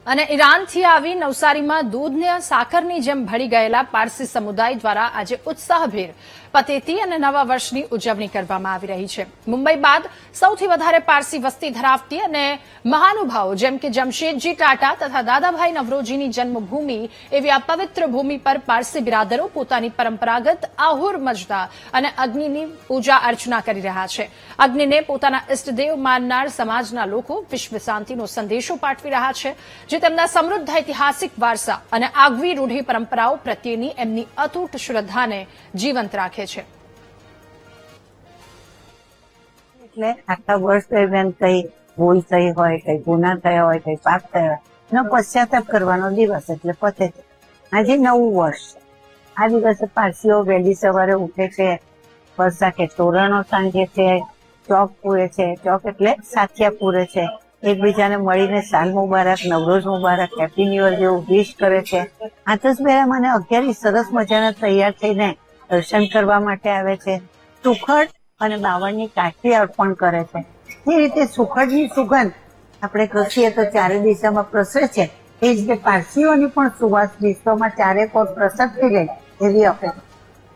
અને ઈરાનથી આવી નવસારીમાં દૂધને સાકરની જેમ ભળી ગયેલા પારસી સમુદાય દ્વારા આજે ઉત્સાહભેર પતેતી અને નવા વર્ષની ઉજવણી કરવામાં આવી રહી છે। મુંબઈ બાદ સૌથી વધારે પારસી વસ્તી ધરાવતી અને મહાનુભાવો જેમ કે જમશેદજી ટાટા તથા દાદાભાઈ નવરોજીની જન્મભૂમિ એવી આ પવિત્ર ભૂમિ પર પારસી બિરાદરો પોતાની પરંપરાગત આહુર મજદા અને અગ્નિની પૂજા અર્ચના કરી રહ્યા છે। અગ્નિને પોતાના ઇષ્ટદેવ માનનાર સમાજના લોકો વિશ્વ શાંતિનો સંદેશો પાઠવી રહ્યા છે, જે તેમના સમૃદ્ધ ઐતિહાસિક વારસા અને આગવી રૂઢી પરંપરાઓ પ્રત્યેની એમની અતૂટ શ્રદ્ધાને જીવંત રાખે છે। એટલે આખા વર્ષ દરમિયાન કઈ ભૂલ થઈ હોય, કઈ ગુના થયા હોય, કઈ પાપ થયા હોય એનો પશ્ચાતાપ કરવાનો દિવસ એટલે પતેતી। આજે નવું વર્ષ છે। આ દિવસે પારસીઓ વહેલી સવારે ઉઠે છે, વરસાકે તોરણો સાંજે છે, ચોક પૂરે છે, ચોક એટલે સાથિયા પૂરે છે, એકબીજાને મળીને સાલ મુબારક, નવરોજ મુબારક, હેપી ન્યુ યર જેવું વિશ કરે છે। આતશબારા મને 11 સરસ મજાના તૈયાર થઈને દર્શન કરવા માટે આવે છે। સુખડ અને બાવળની કાઠી અર્પણ કરે છે। એ રીતે સુખડની સુગંધ આપણે કહીએ તો ચારે દિશામાં પ્રસરે છે, એ જ રીતે પારસીઓની પણ સુવાસ વિશ્વમાં ચારે કોર પ્રસરતી રહે એવી અપેક્ષા।